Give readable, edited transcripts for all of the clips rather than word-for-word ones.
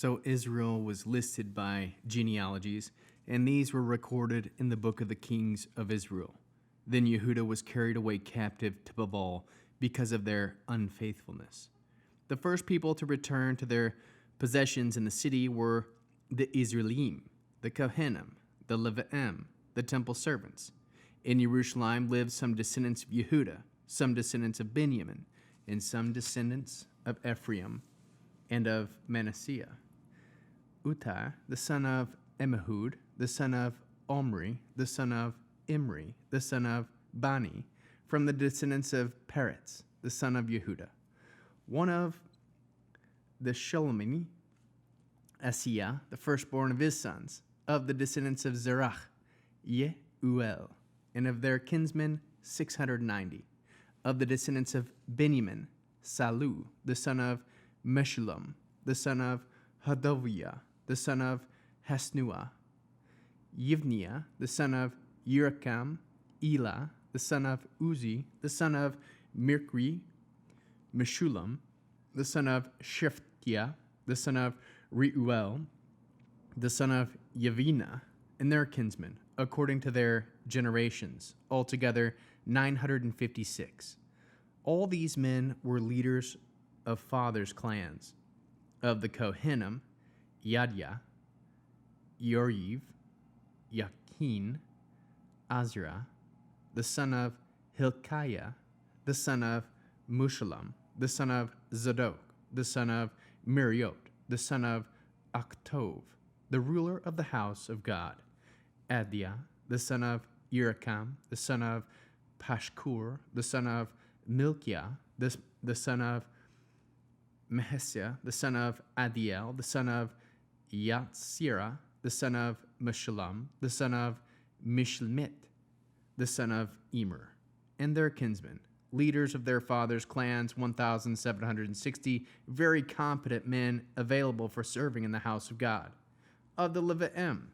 So Israel was listed by genealogies, and these were recorded in the book of the kings of Israel. Then Yehuda was carried away captive to Babal because of their unfaithfulness. The first people to return to their possessions in the city were the Israelim, the Kohanim, the Levi'im, the temple servants. In Jerusalem lived some descendants of Yehuda, some descendants of Benjamin, and some descendants of Ephraim and of Manasseh. Utai, the son of Ammihud, the son of Omri, the son of Imri, the son of Bani, from the descendants of Peretz, the son of Yehuda. One of the Shalomim, Asiyah, the firstborn of his sons, of the descendants of Zerach, Yeuel, and of their kinsmen 690. Of the descendants of Benjamin, Salu, the son of Meshullam, the son of Hodaviah, the son of Hasnuah, Yivniah, the son of Yerikam, Elah, the son of Uzi, the son of Mirkri, Meshullam, the son of Shephatiah, the son of Reuel, the son of Yavina, and their kinsmen, according to their generations, altogether 956. All these men were leaders of fathers' clans. Of the Kohanim, Yadya, Yoriv, Yakin, Azra, the son of Hilkiah, the son of Mushallam, the son of Zadok, the son of Miriot, the son of Aktov, the ruler of the house of God, Adiah, the son of Yerikam, the son of Pashkur, the son of Milkiah, the son of Maheshiah, the son of Adiel, the son of Yatsira, the son of Meshullam, the son of Mishlemit, the son of Emer, and their kinsmen, leaders of their fathers' clans, 1,760, very competent men available for serving in the house of God. Of the Levi'im,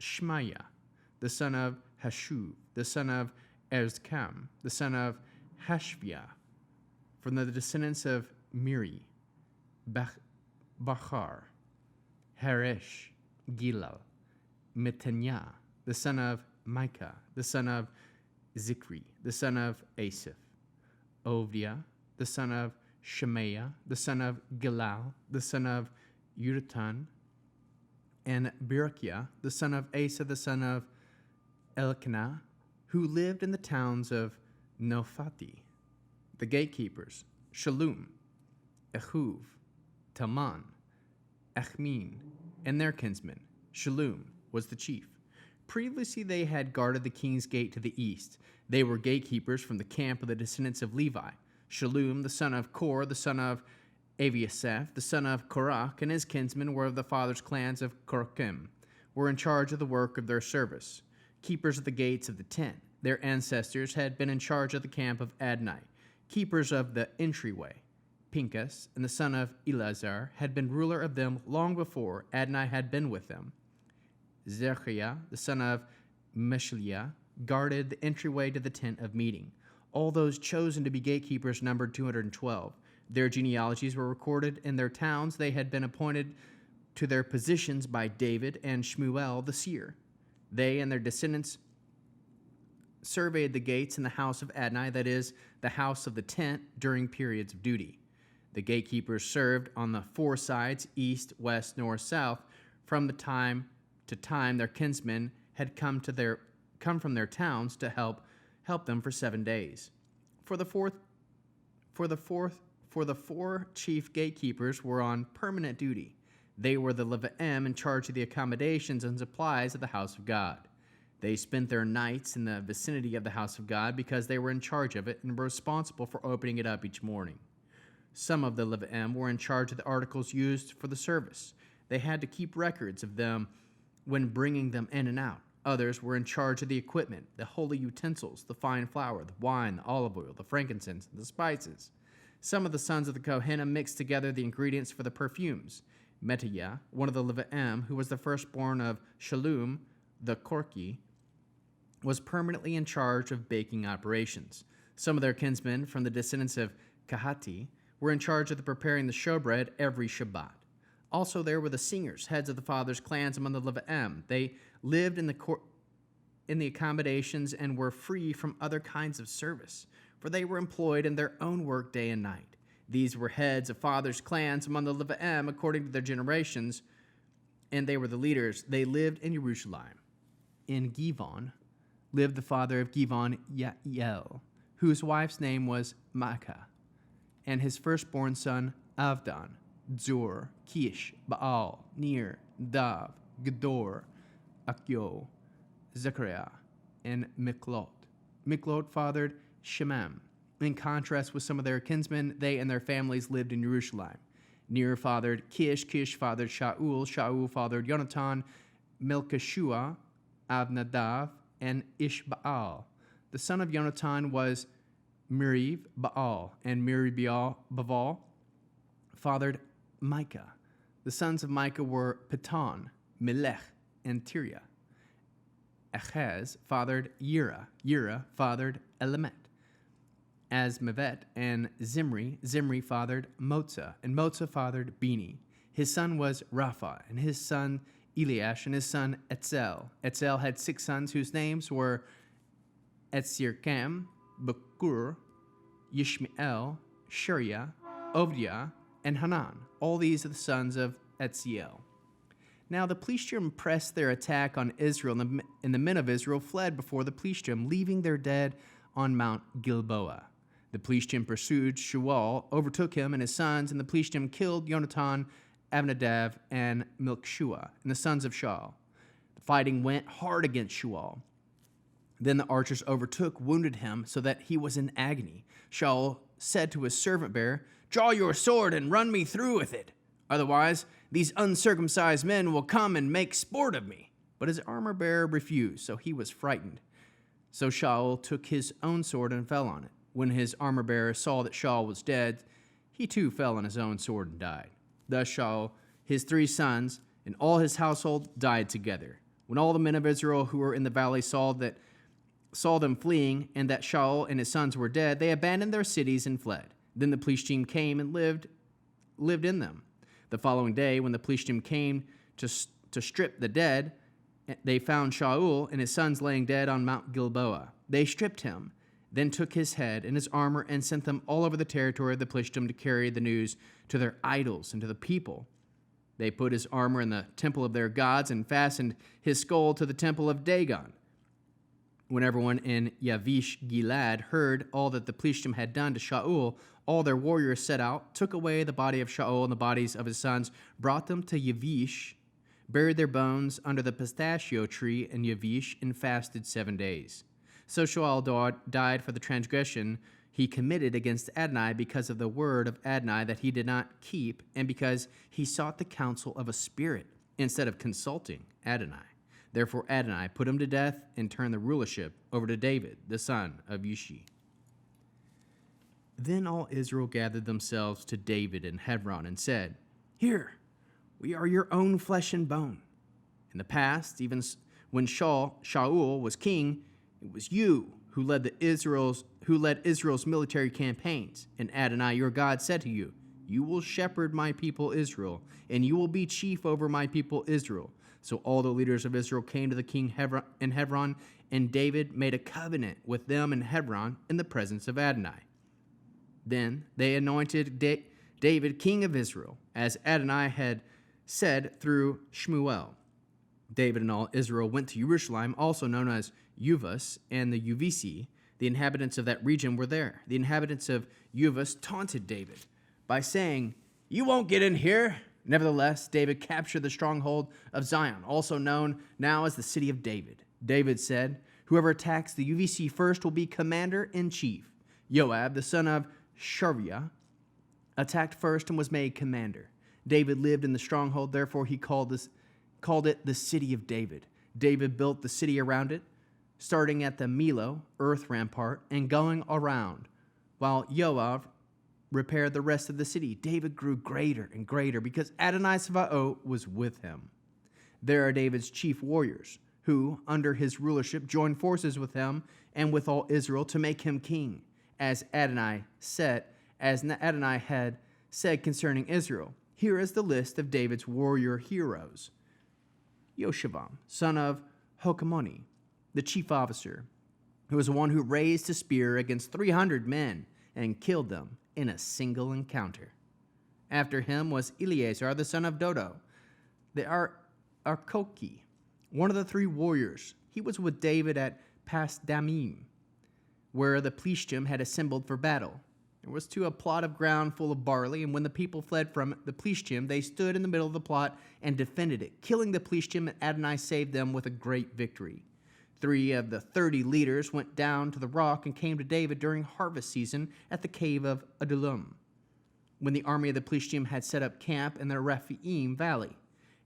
Shmaiah, the son of Hashuv, the son of Erzkam, the son of Hashviah, from the descendants of Miri, Bachar, Haresh, Gilal, Metaniah, the son of Micah, the son of Zikri, the son of Asaph, Ovdiah, the son of Shemaiah, the son of Gilal, the son of Yuratan, and Berechiah, the son of Asa, the son of Elkanah, who lived in the towns of Nophati. The gatekeepers, Shalom, Ehuv, Taman, Achmin, and their kinsmen. Shalom was the chief. Previously they had guarded the king's gate to the east. They were gatekeepers from the camp of the descendants of Levi. Shalom, the son of Kor, the son of Aviasaph, the son of Korach, and his kinsmen were of the fathers' clans of Korachim, were in charge of the work of their service, keepers of the gates of the tent. Their ancestors had been in charge of the camp of Adnai, keepers of the entryway. Pinchas, and the son of Eleazar, had been ruler of them long before Adnai had been with them. Zechariah, the son of Meshaliah, guarded the entryway to the tent of meeting. All those chosen to be gatekeepers numbered 212. Their genealogies were recorded in their towns. They had been appointed to their positions by David and Shmuel the seer. They and their descendants surveyed the gates in the house of Adnai, that is, the house of the tent, during periods of duty. The gatekeepers served on the four sides, east, west, north, south. From the time to time, their kinsmen had come from their towns to help them for 7 days. For the four chief gatekeepers were on permanent duty. They were the Levi'im in charge of the accommodations and supplies of the house of God. They spent their nights in the vicinity of the house of God because they were in charge of it and were responsible for opening it up each morning. Some of the Levi'im were in charge of the articles used for the service. They had to keep records of them when bringing them in and out. Others were in charge of the equipment, the holy utensils, the fine flour, the wine, the olive oil, the frankincense, and the spices. Some of the sons of the Kohanim mixed together the ingredients for the perfumes. Metaiah, one of the Levi'im, who was the firstborn of Shalom, the Korki, was permanently in charge of baking operations. Some of their kinsmen from the descendants of Kahati were in charge of preparing the showbread every Shabbat. Also there were the singers, heads of the fathers' clans among the Levaim. They lived in the accommodations and were free from other kinds of service, for they were employed in their own work day and night. These were heads of fathers' clans among the Levaim according to their generations, and they were the leaders. They lived in Jerusalem. In Givon lived the father of Givon, Yael, whose wife's name was Maacah, and his firstborn son, Avdan, Zur, Kish, Baal, Ner, Dav, Gedor, Akyo, Zechariah, and Miklot. Miklot fathered Shemam. In contrast with some of their kinsmen, they and their families lived in Jerusalem. Ner fathered Kish, Kish fathered Shaul, Shaul fathered Yonatan, Melchishua, Abnadav, and Ishbaal. The son of Yonatan was Merib Baal, and Merib Baal fathered Micah. The sons of Micah were Piton, Melech, and Tiria. Achaz fathered Yira. Yira fathered Elamet. Asmavet and Zimri. Zimri fathered Motza, and Motza fathered Bini. His son was Rapha, and his son Eliash, and his son Etzel. Etzel had 6 sons whose names were Etzirkam, Bakur, Yishmael, Shuriah, Obadiah, and Hanan. All these are the sons of Etziel. Now the Plishtim pressed their attack on Israel, and the men of Israel fled before the Plishtim, leaving their dead on Mount Gilboa. The Plishtim pursued Shual, overtook him and his sons, and the Plishtim killed Yonatan, Abnadav, and Melchishua, and the sons of Shaul. The fighting went hard against Shual. Then the archers overtook, wounded him, so that he was in agony. Shaul said to his servant bearer, "Draw your sword and run me through with it. Otherwise, these uncircumcised men will come and make sport of me." But his armor bearer refused, so he was frightened. So Shaul took his own sword and fell on it. When his armor bearer saw that Shaul was dead, he too fell on his own sword and died. Thus Shaul, his 3 sons, and all his household died together. When all the men of Israel who were in the valley saw them fleeing, and that Shaul and his sons were dead, they abandoned their cities and fled. Then the Plishtim came and lived in them. The following day, when the Plishtim came to strip the dead, they found Shaul and his sons laying dead on Mount Gilboa. They stripped him, then took his head and his armor and sent them all over the territory of the Plishtim to carry the news to their idols and to the people. They put his armor in the temple of their gods and fastened his skull to the temple of Dagon. When everyone in Yavish Gilad heard all that the Plishtim had done to Shaul, all their warriors set out, took away the body of Shaul and the bodies of his sons, brought them to Yavish, buried their bones under the pistachio tree in Yavish, and fasted 7 days. So Shaul died for the transgression he committed against Adonai because of the word of Adonai that he did not keep, and because he sought the counsel of a spirit instead of consulting Adonai. Therefore Adonai put him to death and turned the rulership over to David, the son of Yishai. Then all Israel gathered themselves to David in Hebron and said, "Here, we are your own flesh and bone. In the past, even when Shaul was king, it was you who led Israel's military campaigns. And Adonai, your God, said to you, 'You will shepherd my people Israel, and you will be chief over my people Israel.' So all the leaders of Israel came to the king in Hebron, and David made a covenant with them in Hebron in the presence of Adonai. Then they anointed David king of Israel, as Adonai had said through Shmuel. David and all Israel went to Jerusalem, also known as Uvas, and the Uvisi. The inhabitants of that region were there. The inhabitants of Uvas taunted David by saying, 'You won't get in here.' Nevertheless, David captured the stronghold of Zion, also known now as the city of David. David said, 'Whoever attacks the Uvisi first will be commander-in-chief.' Joab, the son of Shariah, attacked first and was made commander. David lived in the stronghold, therefore he called it the city of David. David built the city around it, starting at the Millo, earth rampart, and going around, while Joab repaired the rest of the city. David grew greater and greater because Adonai Sabaoth was with him. There are David's chief warriors, who, under his rulership, joined forces with him and with all Israel to make him king, as Adonai had said concerning Israel. Here is the list of David's warrior heroes. Yoshavam, son of Hokamoni, the chief officer, who was the one who raised a spear against 300 men and killed them in a single encounter. After him was Eleazar, the son of Dodo, the Arkoki, one of the 3 warriors. He was with David at Pasdamim, where the Plishtim had assembled for battle. There was to a plot of ground full of barley, and when the people fled from the Plishtim, they stood in the middle of the plot and defended it, killing the Plishtim, and Adonai saved them with a great victory. 3 of the 30 leaders went down to the rock and came to David during harvest season at the cave of Adullam, when the army of the Plishtim had set up camp in the Rephaim valley.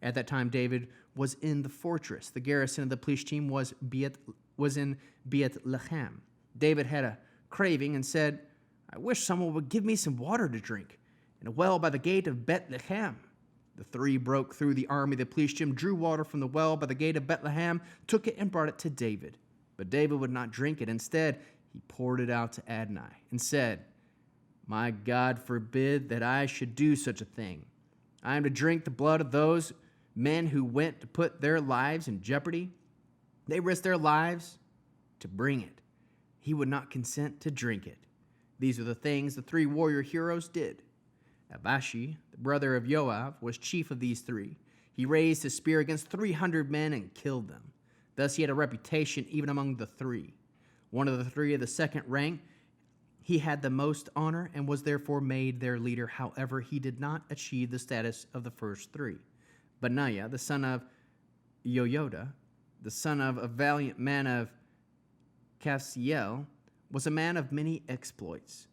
At that time, David was in the fortress. The garrison of the Plishtim was in Beit-Lechem. David had a craving and said, "I wish someone would give me some water to drink in a well by the gate of Bethlehem." The 3 broke through the army of the Plishtim, drew water from the well by the gate of Bethlehem, took it and brought it to David. But David would not drink it. Instead, he poured it out to Adonai and said, "My God forbid that I should do such a thing. I am to drink the blood of those men who went to put their lives in jeopardy. They risked their lives to bring it. He would not consent to drink it." These are the things the 3 warrior heroes did. Abashi, the brother of Joab, was chief of these 3. He raised his spear against 300 men and killed them. Thus he had a reputation even among the 3. One of the 3 of the second rank, he had the most honor and was therefore made their leader. However, he did not achieve the status of the first 3. Benaiah, the son of Yoyoda, the son of a valiant man of Kafsiel, was a man of many exploits.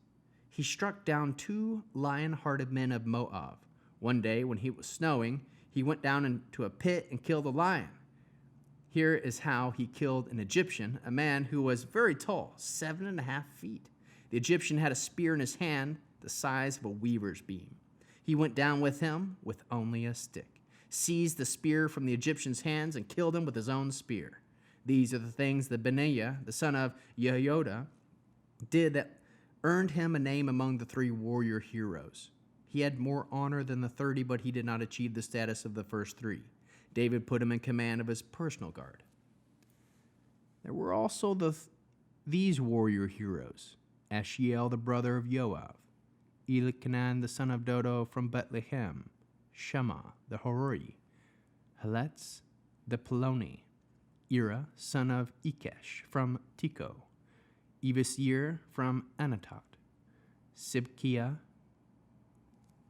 He struck down 2 lion-hearted men of Moab. One day, when it was snowing, he went down into a pit and killed a lion. Here is how he killed an Egyptian, a man who was very tall, 7.5 feet. The Egyptian had a spear in his hand, the size of a weaver's beam. He went down with him with only a stick, seized the spear from the Egyptian's hands, and killed him with his own spear. These are the things that Benaiah, the son of Yehoiada, did that earned him a name among the 3 warrior heroes. He had more honor than the 30, but he did not achieve the status of the first 3. David put him in command of his personal guard. There were also these warrior heroes: Ashiel, the brother of Joab, Elikanan, the son of Dodo from Bethlehem, Shema, the Horori, Haletz, the Peloni, Ira, son of Ikesh from Tekoa, Evisir from Anatot, Sibkiah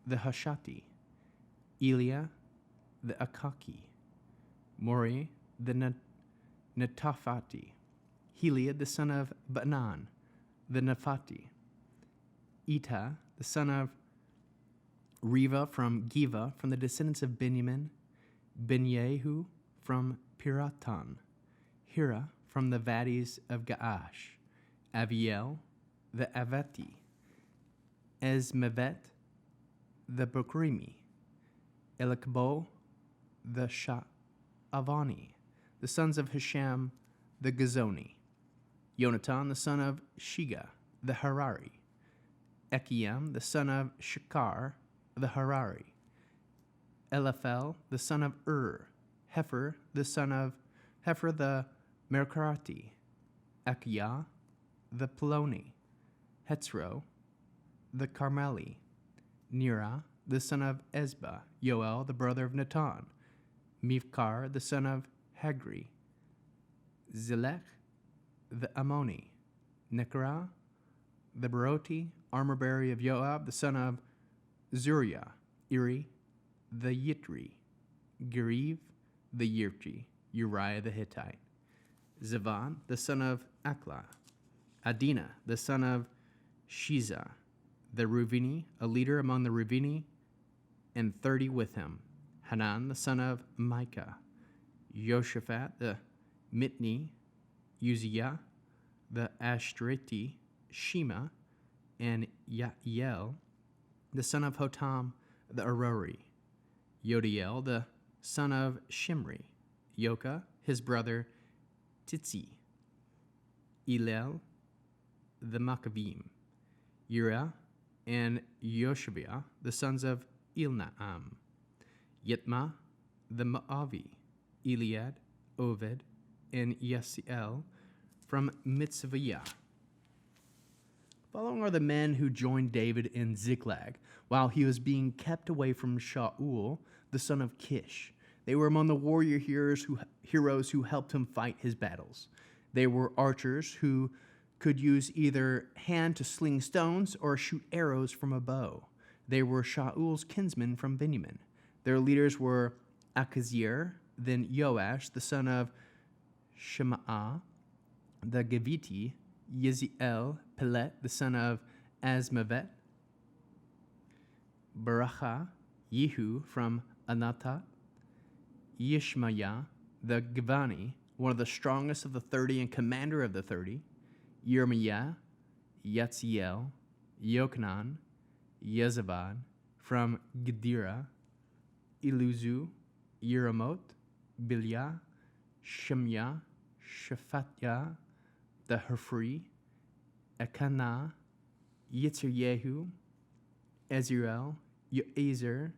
the Hashati, Elia the Akaki, Mori the Netafati, Heliad the son of Banan the Nephati, Ita the son of Reva from Giva, from the descendants of Benjamin, Benyehu from Piratan, Hira from the Vadis of Gaash, Aviel the Avati, Esmevet the Bokrimi, Elikbo the Sha'avani, the sons of Hisham the Gazoni, Yonatan the son of Shiga the Harari, Echiam the son of Shekar the Harari, Eliphel the son of Hefer the son of Hefer the Merkarati, Akiah the Peloni, Hetzro the Carmeli, Nira the son of Ezba, Yoel the brother of Natan, Mivkar the son of Hagri, Zilech the Ammoni, Nekra the Baroti, armor-bearer of Joab the son of Zuriah, Iri the Yitri, Geriv the Yirchi, Uriah the Hittite, Zivan the son of Akla, Adina the son of Shiza, the Ruvini, a leader among the Ruvini, and 30 with him, Hanan the son of Micah, Yoshaphat the Mitni, Uzziah the Ashtriti, Shema, and Yael the son of Hotam the Arori, Yodiel the son of Shimri, Yoka his brother Titzi, Elel the Maccabim, Ura and Yoshabiah the sons of Ilnaam, Yitma the Moavi, Eliad, Oved, and Yasiel from Mitzvah. Following are the men who joined David in Ziklag while he was being kept away from Shaul, the son of Kish. They were among the warrior heroes who helped him fight his battles. They were archers who could use either hand to sling stones or shoot arrows from a bow. They were Shaul's kinsmen from Benjamin. Their leaders were Achazir, then Joash, the son of Shemaah, the Geviti, Yeziel, Pelet, the son of Azmavet, Baracha, Yehu from Anatot, Yishmaiah, the Givani, one of the strongest of the 30 and commander of the 30, Yirmiah, Yatziel, Yochanan, Yezabad from Gedera, Iluzu, Yeramot, Bilyah, Shemyah, Shaphatya, the Hafri, Elkanah, Yitziryehu, Ezrael, Yoezer,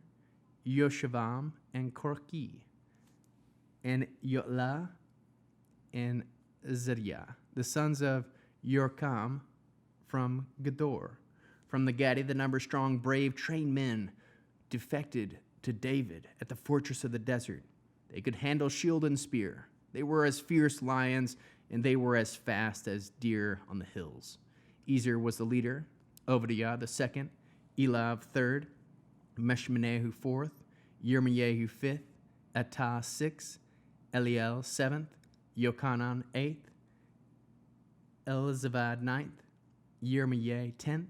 Yoshavam, and Korki, and Yotla, and Zeriah, the sons of Yorkam from Gedor. From the Gadi, the number strong, brave, trained men defected to David at the fortress of the desert. They could handle shield and spear. They were as fierce lions, and they were as fast as deer on the hills. Ezer was the leader, Obadiah the second, Elav third, Meshmenehu fourth, Yirmiyahu fifth, Attah sixth, Eliel seventh, Yochanan eighth, Elzavad ninth, Yirmiyah 10th,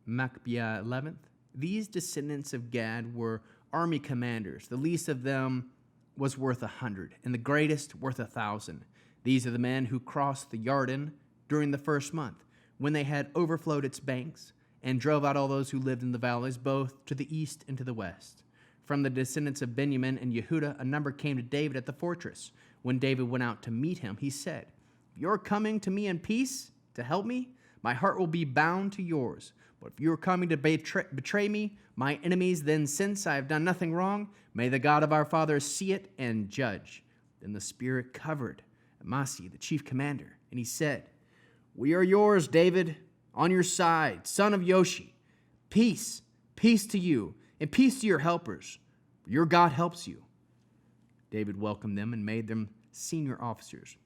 Machbiah 11th. These descendants of Gad were army commanders. The least of them was worth 100, and the greatest worth 1,000. These are the men who crossed the Jordan during the first month, when they had overflowed its banks, and drove out all those who lived in the valleys, both to the east and to the west. From the descendants of Benjamin and Yehuda, a number came to David at the fortress. When David went out to meet him, he said, "If you're coming to me in peace to help me, my heart will be bound to yours. But if you are coming to betray me, my enemies, then since I have done nothing wrong, may the God of our fathers see it and judge." Then the Spirit covered Amasai, the chief commander, and he said, "We are yours, David, on your side, son of Yoshi. Peace, peace to you, and peace to your helpers. Your God helps you." David welcomed them and made them senior officers.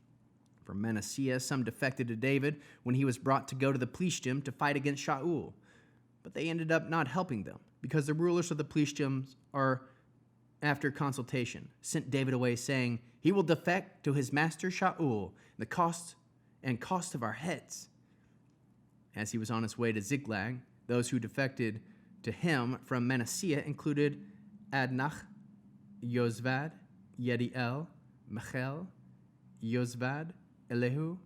From Manasseh, some defected to David when he was brought to go to the Plishtim to fight against Shaul. But they ended up not helping them, because the rulers of the Plishtim are, after consultation, sent David away, saying, "He will defect to his master Shaul, the cost of our heads." As he was on his way to Ziklag, those who defected to him from Manasseh included Adnach, Yozvad, Yediel, Michel, Yozvad, Elihu,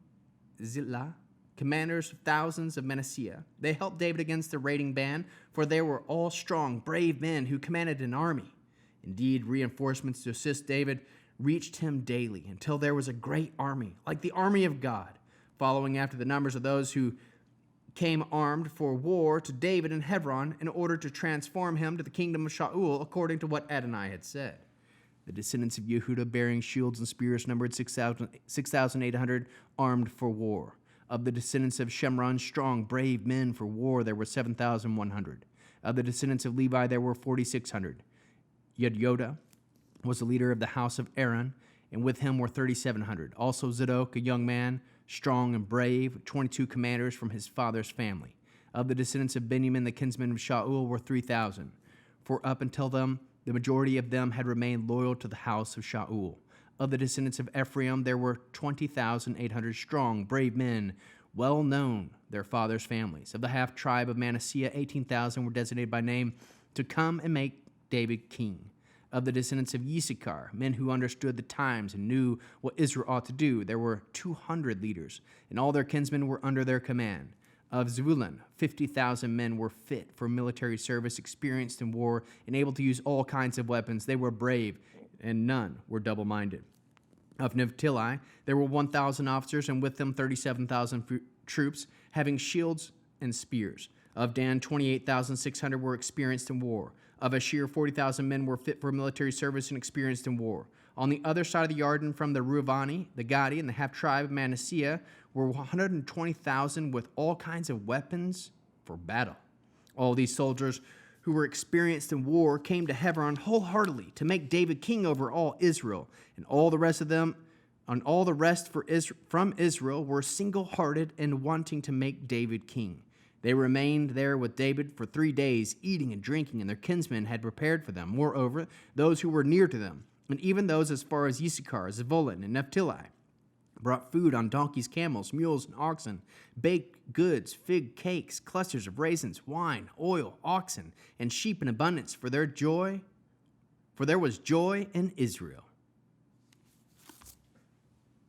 Zillah, commanders of thousands of Manasseh. They helped David against the raiding band, for they were all strong, brave men who commanded an army. Indeed, reinforcements to assist David reached him daily until there was a great army, like the army of God, following after the numbers of those who came armed for war to David in Hebron in order to transform him to the kingdom of Shaul, according to what Adonai had said. The descendants of Yehuda bearing shields and spears numbered 6,800 armed for war. Of the descendants of Shemron, strong, brave men for war, there were 7,100. Of the descendants of Levi, there were 4,600. Yedyoda was the leader of the house of Aaron, and with him were 3,700. Also Zadok, a young man, strong and brave, 22 commanders from his father's family. Of the descendants of Benjamin, the kinsmen of Shaul, were 3,000. For up until them, the majority of them had remained loyal to the house of Shaul. Of the descendants of Ephraim, there were 20,800 strong, brave men, well known their fathers' families. Of the half-tribe of Manasseh, 18,000 were designated by name to come and make David king. Of the descendants of Issachar, men who understood the times and knew what Israel ought to do, there were 200 leaders, and all their kinsmen were under their command. Of Zebulun, 50,000 men were fit for military service, experienced in war, and able to use all kinds of weapons. They were brave, and none were double-minded. Of Naphtali, there were 1,000 officers, and with them 37,000 troops, having shields and spears. Of Dan, 28,600 were experienced in war. Of Ashir, 40,000 men were fit for military service and experienced in war. On the other side of the Jordan, from the Reuvani, the Gadi, and the half-tribe of Manasseh, were 120,000 with all kinds of weapons for battle. All these soldiers who were experienced in war came to Hebron wholeheartedly to make David king over all Israel, and all the rest of them, and all the rest from Israel were single-hearted and wanting to make David king. They remained there with David for 3 days, eating and drinking, and their kinsmen had prepared for them. Moreover, those who were near to them, and even those as far as Issachar, Zebulun, and Naphtali, brought food on donkeys, camels, mules, and oxen, baked goods, fig cakes, clusters of raisins, wine, oil, oxen, and sheep in abundance, for there was joy in Israel.